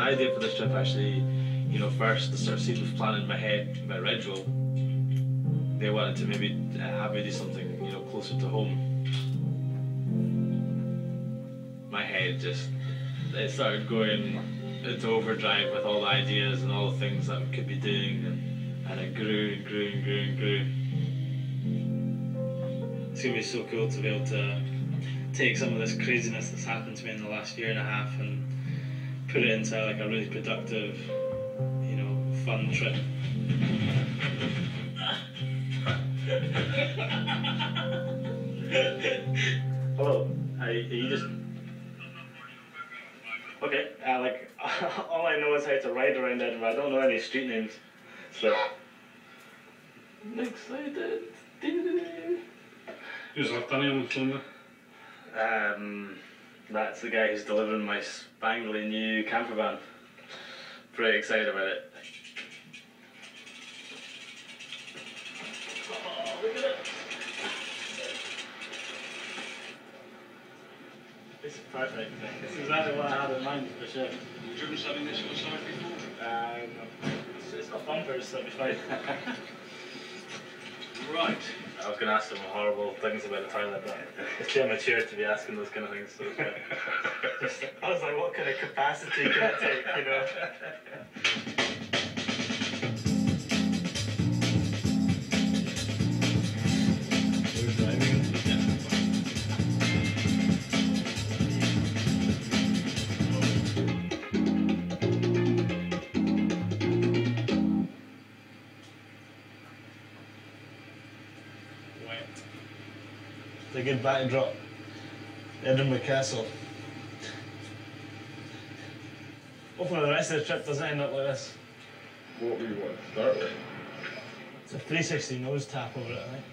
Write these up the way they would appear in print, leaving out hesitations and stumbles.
the idea for this trip actually, you know, first the sort of seed was planted in my head about Ridgewell. They wanted to maybe have me do something, you know, closer to home. My head just, it started going into overdrive with all the ideas and all the things that we could be doing, and it grew and grew and grew and grew. It's going to be so cool to be able to take some of this craziness that's happened to me in the last year and a half and put it into like a really productive, you know, fun trip. Hello, are you just... Okay, like, all I know is how to ride around Edinburgh. I don't know any street names, so... I'm excited. Who's left Danny on the phone there? That's the guy who's delivering my spangly new camper van. Pretty excited about it. Oh, look at it! This is perfect. This is exactly what I had in mind for sure. Have you driven something this sort of size before? No. It's got bumpers, so it'll be fine. Right. I was going to ask some horrible things about the toilet, but it's too immature to be asking those kind of things. So I was like, what kind of capacity can it take, you know? We're driving. It's a good backdrop. Edinburgh Castle. Hopefully the rest of the trip doesn't end up like this. What we want to start with? It's a 360 nose tap over it, I think.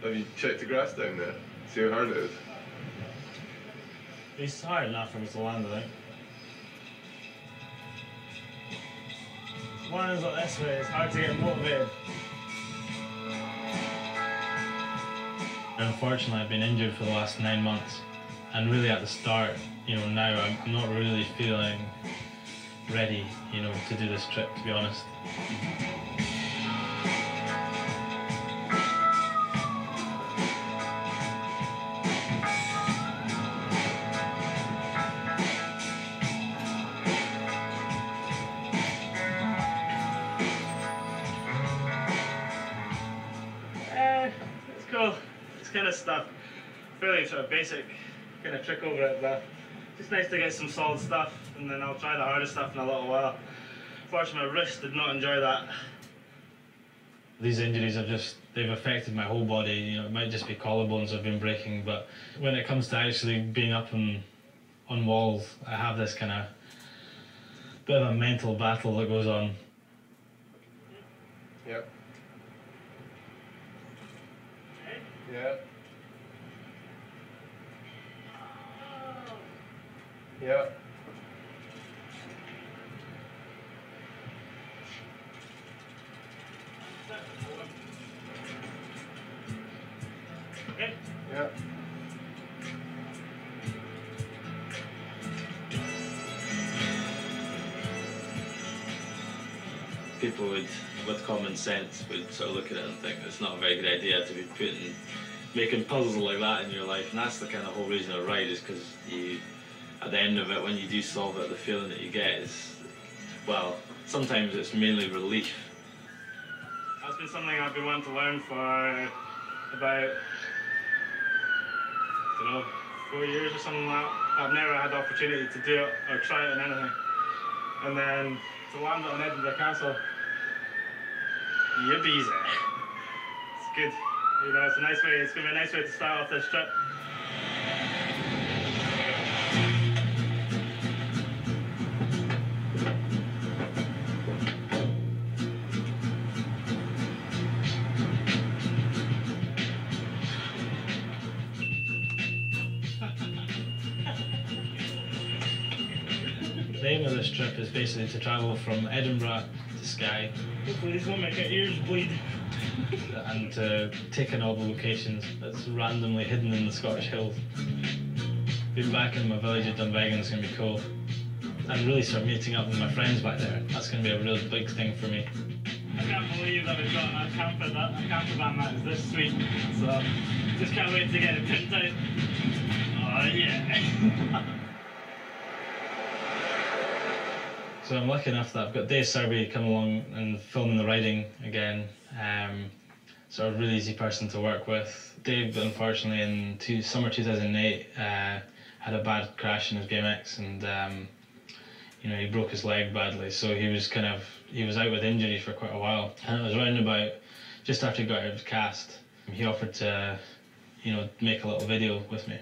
Have you checked the grass down there? See how hard it is? It's hard enough for us to land, I think. One is like this way, it's hard to get motivated. Unfortunately, I've been injured for the last 9 months, and really at the start, you know, now I'm not really feeling ready, you know, to do this trip, to be honest. It's cool. It's kind of stuff, fairly sort of basic kind of trick over it, but it's nice to get some solid stuff, and then I'll try the harder stuff in a little while. Unfortunately, my wrist did not enjoy that. These injuries have they've affected my whole body. You know, it might just be collarbones I've been breaking, but when it comes to actually being up on walls, I have this kind of bit of a mental battle that goes on. Yep. Yeah. Yeah. Okay. Yeah. People with common sense would sort of look at it and think it's not a very good idea to be making puzzles like that in your life, and that's the kind of whole reason I ride, is because you, at the end of it, when you do solve it, the feeling that you get is, well, sometimes it's mainly relief. That's been something I've been wanting to learn for about, I don't know, 4 years or something like that. I've never had the opportunity to do it or try it in anything. And then to land it on Edinburgh Castle, yippee! It's good. You know, it's a nice way. It's gonna be a nice way to start off this trip. The aim of this trip is basically to travel from Edinburgh to Skye. Hopefully this won't make your ears bleed. And to take in all the locations that's randomly hidden in the Scottish Hills. being back in my village at Dunvegan is going to be cool. And really start meeting up with my friends back there. That's going to be a real big thing for me. I can't believe that we've got a camper van that is this sweet. So just can't wait to get it pinned out. Oh yeah. So I'm lucky enough that I've got Dave Serby coming along and filming the riding again. Sort of really easy person to work with. Dave, unfortunately, in summer 2008, had a bad crash in his BMX, and you know, he broke his leg badly. So he was out with injury for quite a while. And it was round about just after he got out of his cast, he offered to, you know, make a little video with me.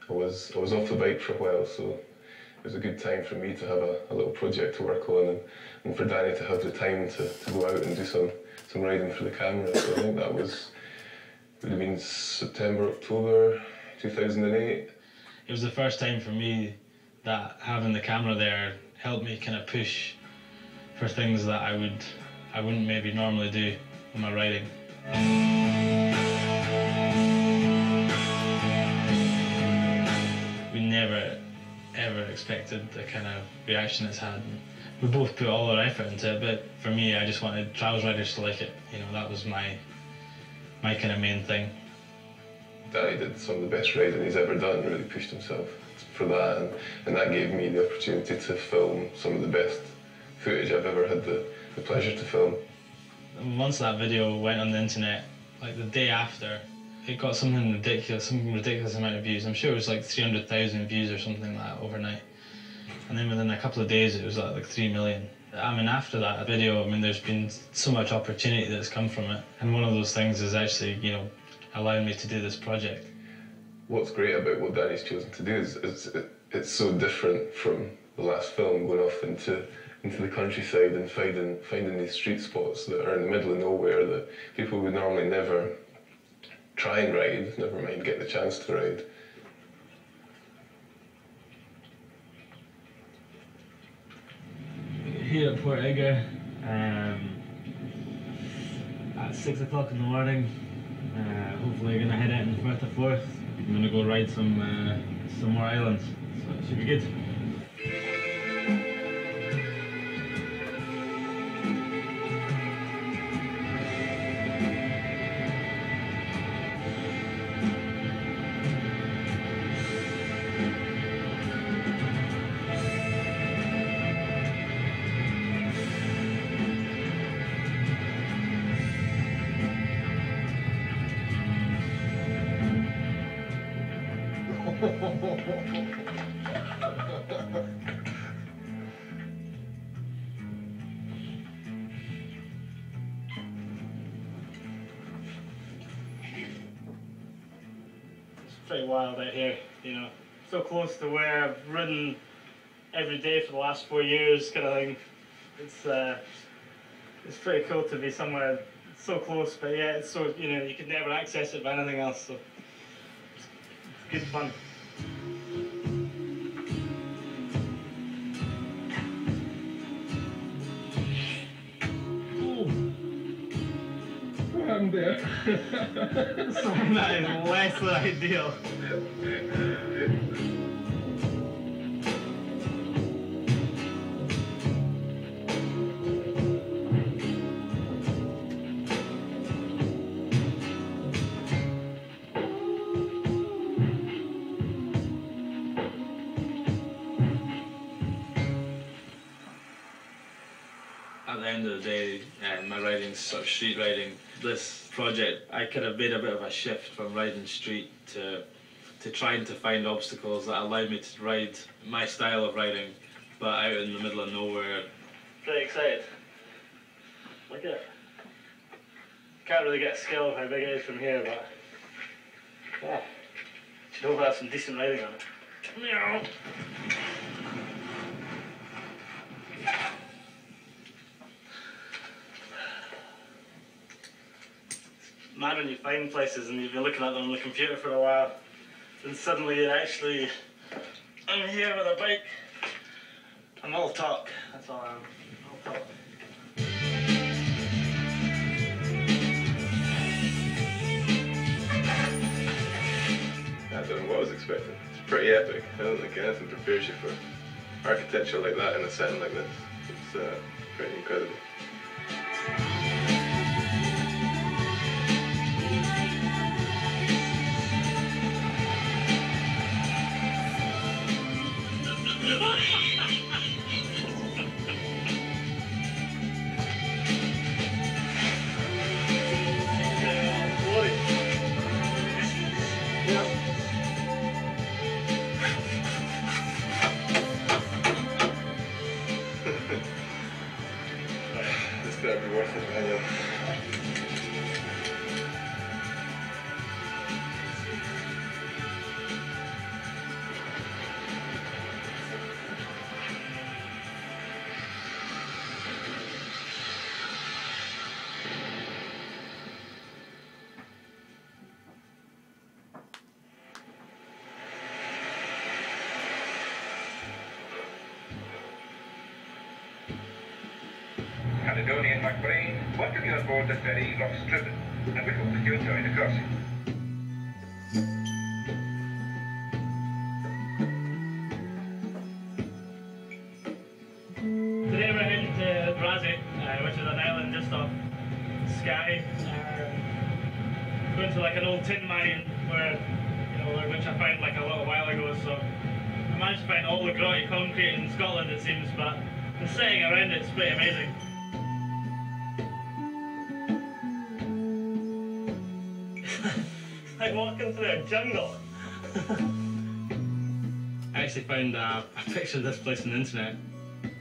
I was off the bike for a while, so it was a good time for me to have a little project to work on, and for Danny to have the time to go out and do some riding for the camera. So I think that would have been September, October 2008. It was the first time for me that having the camera there helped me kind of push for things that I wouldn't maybe normally do in my riding. We never ever expected the kind of reaction it's had. We both put all our effort into it, but for me, I just wanted trials riders to like it. You know, that was my kind of main thing. Danny did some of the best riding he's ever done, really pushed himself for that, and that gave me the opportunity to film some of the best footage I've ever had the pleasure to film. Once that video went on the internet, like the day after, it got some ridiculous amount of views. I'm sure it was like 300,000 views or something like that overnight. And then within a couple of days it was like 3 million. I mean, after that video, I mean, there's been so much opportunity that's come from it. And one of those things is actually, you know, allowing me to do this project. What's great about what Danny's chosen to do is it's so different from the last film, going off into the countryside and finding these street spots that are in the middle of nowhere that people would normally never try and ride, never mind get the chance to ride. Here at Port Edgar at 6 o'clock in the morning. Hopefully we're going to head out in Firth of Forth. I'm going to go ride some more islands, so it should be good. It's pretty wild out here, you know. So close to where I've ridden every day for the last 4 years, kind of thing. It's pretty cool to be somewhere so close, but yeah, it's so, you know, you could never access it by anything else, so it's good fun. I'm there. Something that is less than ideal. At the end of the day, my riding's sort of street riding. This project, I could have made a bit of a shift from riding street to trying to find obstacles that allowed me to ride my style of riding, but out in the middle of nowhere. Pretty excited. Look at it. Can't really get a scale of how big it is from here, but yeah, should hopefully have some decent riding on it. Meow. Mad when you find places and you've been looking at them on the computer for a while, and suddenly you're actually, I'm here with a bike. I'm all talk, that's all I am, all talk. I don't know what I was expecting. pretty epic. I don't think anything prepares you for architecture like that in a setting like this. It's pretty incredible. It's gonna be worth it, Daniel. Caledonian McBrain, welcome you on board the ferry Loch Striven, and we hope that you enjoy the crossing. Today we're heading to Brazzy, which is an island just off Skye. Going to like an old tin mine where, which I found like a little while ago. So I managed to find all the grotty concrete in Scotland, it seems, but the setting around it's pretty amazing. It's like walking through a jungle. I actually found a picture of this place on the internet.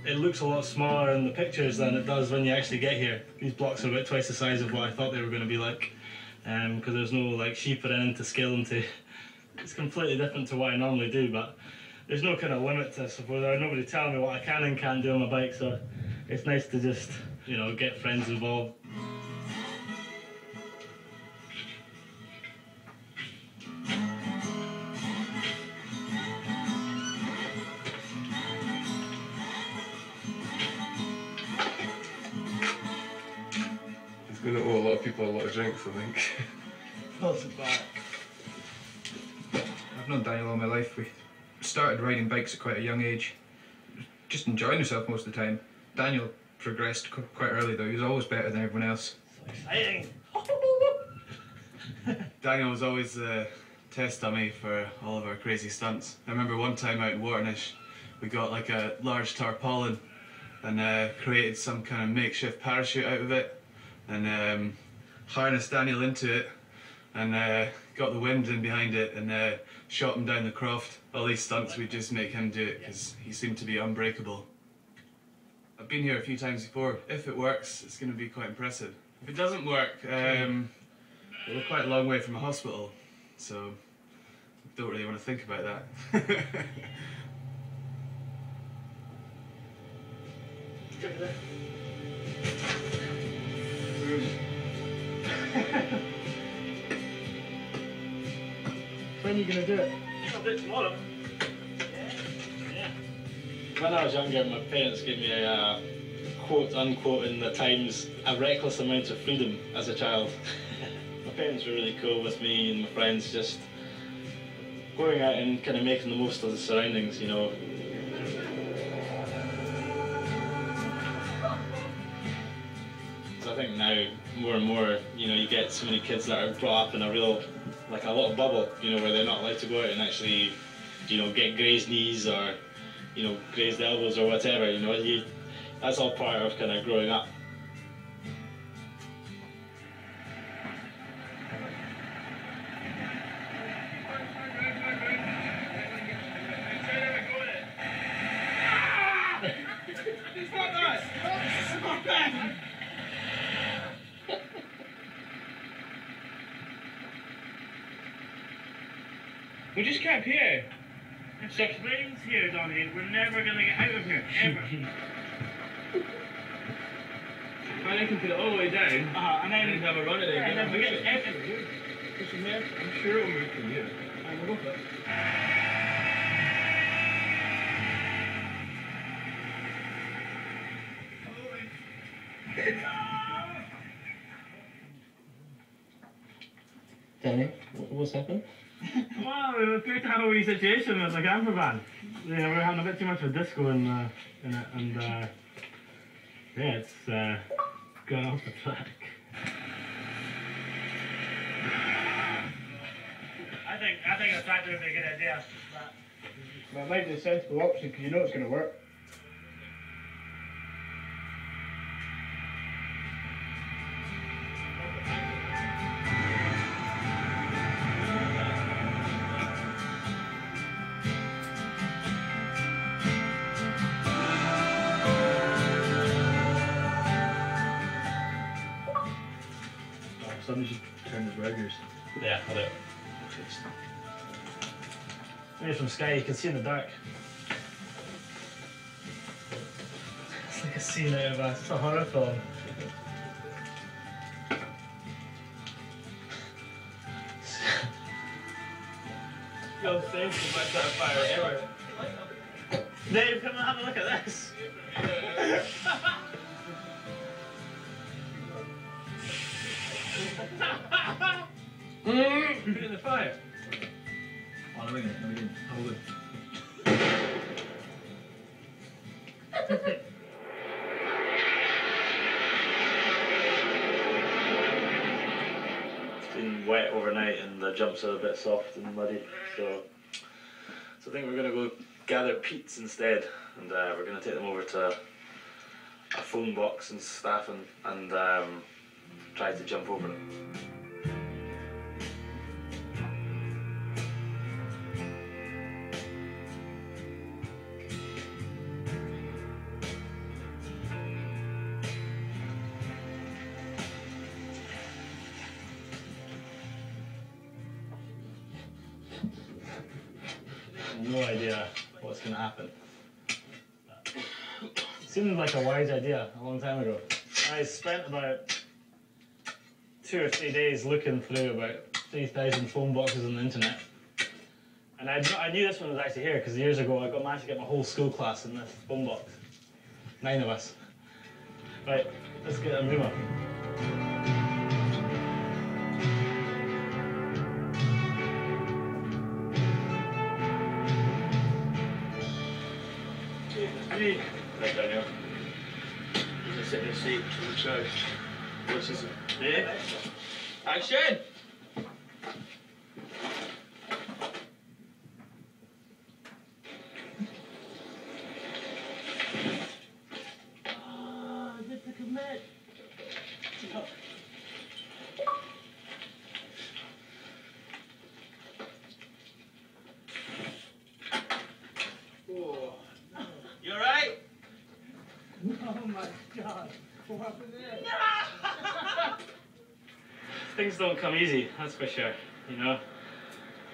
It looks a lot smaller in the pictures than it does when you actually get here. These blocks are about twice the size of what I thought they were going to be like, because there's no like sheep or anything to scale them to. It's completely different to what I normally do, but there's no kind of limit to, I suppose. There's nobody telling me what I can and can't do on my bike, so it's nice to just, get friends involved. He's going to owe a lot of people a lot of drinks, I think. Not so bad. I've known Daniel all my life. We started riding bikes at quite a young age. Just enjoying himself most of the time. Daniel progressed quite early though. He was always better than everyone else. So exciting. Daniel was always the test dummy for all of our crazy stunts. I remember one time out in Waternish, we got like a large tarpaulin and created some kind of makeshift parachute out of it and harnessed Daniel into it and got the wind in behind it and shot him down the croft. All these stunts, we just make him do it because he seemed to be unbreakable. I've been here a few times before. If it works, it's going to be quite impressive. If it doesn't work, we're quite a long way from a hospital, so don't really want to think about that. When are you going to do it? I'll do it tomorrow. Yeah. When I was younger, my parents gave me a quote unquote in the Times, a reckless amount of freedom as a child. My parents were really cool with me and my friends, just going out and kind of making the most of the surroundings, So I think now, more and more, you get so many kids that are brought up in a little bubble, where they're not allowed to go out and actually, get grazed knees or, grazed elbows or whatever, that's all part of kind of growing up. We just camped here. If it rains here, Donnie, we're never going to get out of here, ever. I can put it all the way down And then have a run at it. and then we get out of here. Push from here. I'm sure it'll move from here. And we'll go for it. Danny, what's happened? Well, we appeared to have a wee situation with the camper van. You know, we were having a bit too much of a disco in it, and yeah, it's gone off the track. I think a tractor would be a good idea. But it might be a sensible option because you know it's going to work. Somebody should turn the burgers. Yeah, I'll do it. Maybe from Sky you can see in the dark. It's like a scene out of a horror film. Yo, thanks for my fire ever. Dave, come and have a look at this. Put it in the fire. Oh, no, we didn't. Hold it. It's been wet overnight and the jumps are a bit soft and muddy, so I think we're going to go gather peats instead, and we're going to take them over to a phone box and staff and try to jump over them. No idea what's going to happen. It seemed like a wise idea a long time ago. I spent about 2 or 3 days looking through about 3,000 phone boxes on the internet. And I knew this one was actually here because years ago I managed to get my whole school class in this phone box. 9 of us. Right, let's get a new one. Hey. Right, Daniel. Just sit in the seat to the church. What's this? Yeah. Action! You alright? Oh my God. What happened there? Things don't come easy, that's for sure, you know.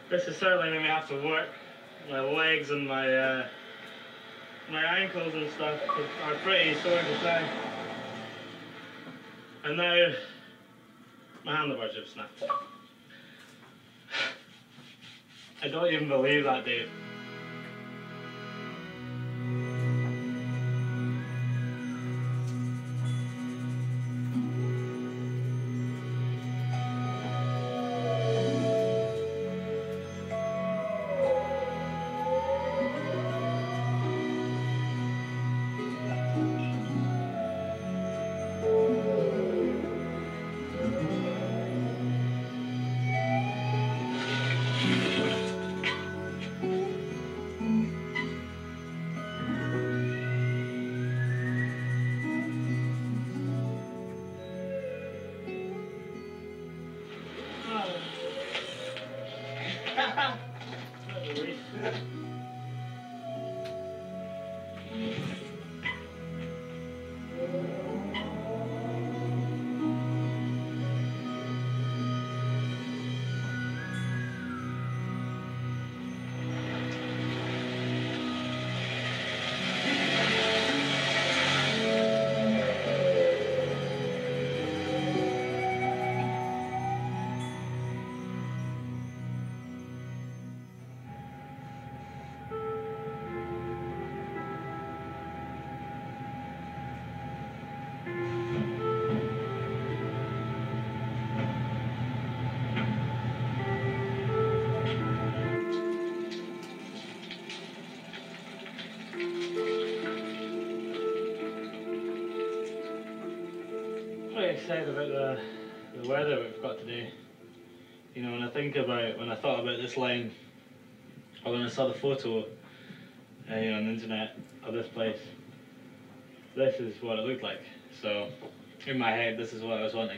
This has certainly made me have to work. My legs and my ankles and stuff are pretty sore to time. And now my handlebars have snapped. I don't even believe that, Dave. said about the weather we've got today. You know, when I thought about this line, or when I saw the photo, you know, on the internet of this place, this is what it looked like. So, in my head, this is what I was wanting.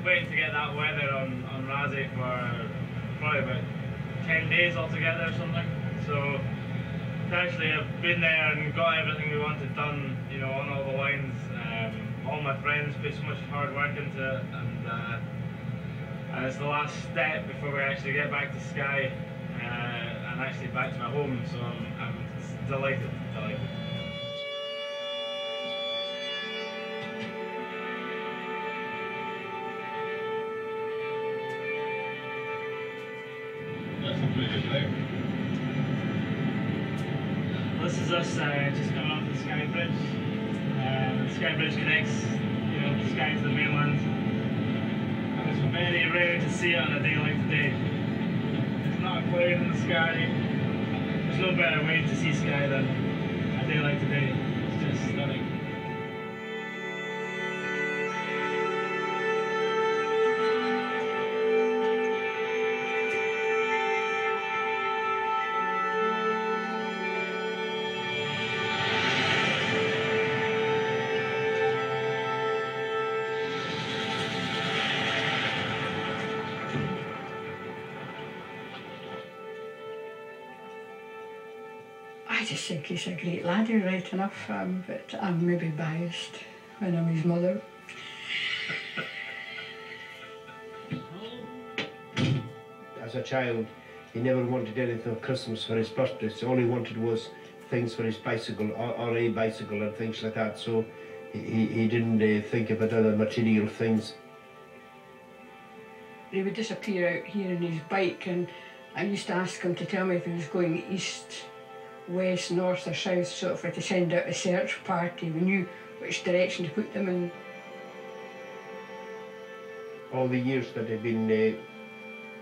Waiting to get that weather on Razzie for probably about 10 days altogether or something. So to actually have been there and got everything we wanted done, you know, on all the lines. All my friends put so much hard work into it, and it's the last step before we actually get back to Skye and actually back to my home. So I'm delighted. This is us just coming off the Skye Bridge. The Skye Bridge connects, you know, Skye to the mainland. And it's very rare to see it on a day like today. There's not a cloud in the sky. There's no better way to see Skye than a day like today. It's just stunning. I just think he's a great laddie, right enough, but I'm maybe biased when I'm his mother. As a child, he never wanted anything for Christmas for his birthday, so all he wanted was things for his bicycle, or a bicycle and things like that, so he didn't think about other material things. He would disappear out here on his bike, and I used to ask him to tell me if he was going east, west, north or south, sort of to send out a search party. We knew which direction to put them in. All the years that he'd been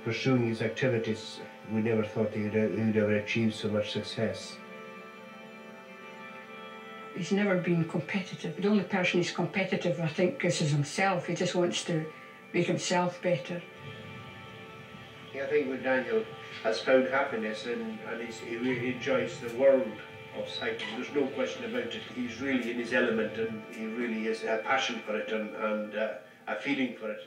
pursuing his activities, we never thought he'd ever achieve so much success. He's never been competitive. The only person he's competitive, I think, is himself. He just wants to make himself better. I think with Daniel has found happiness and he really enjoys the world of cycling. There's no question about it. He's really in his element and he really has a passion for it and a feeling for it.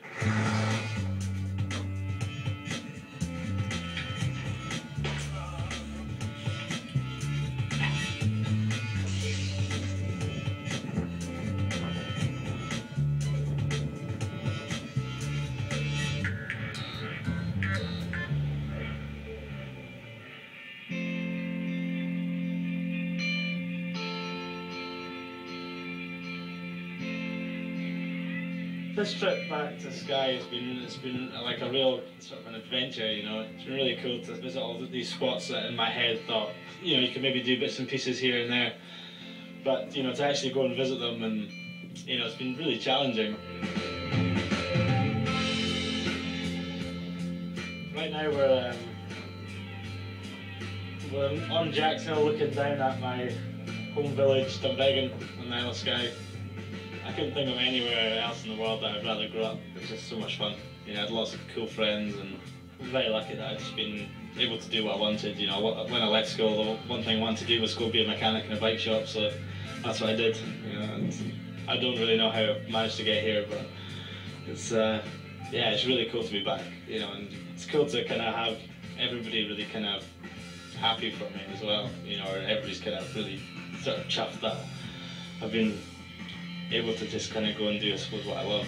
This trip back to Skye it's been like a real sort of an adventure, you know. It's been really cool to visit all these spots that in my head thought, you know, you could maybe do bits and pieces here and there, but you know, to actually go and visit them, and you know, it's been really challenging. Right now we're on Jack's Hill looking down at my home village, Dunvegan, on the Isle of Skye. I couldn't think of anywhere else in the world that I'd rather grow up. It was just so much fun. You know, I had lots of cool friends, and I'm very lucky that I'd just been able to do what I wanted. You know, when I left school, the one thing I wanted to do was go be a mechanic in a bike shop, so that's what I did. You know, and I don't really know how I managed to get here, but it's yeah, it's really cool to be back. You know, and it's cool to kind of have everybody really kind of happy for me as well. You know, or everybody's kind of really sort of chuffed that I've been able to just kind of go and do, I suppose, what I love.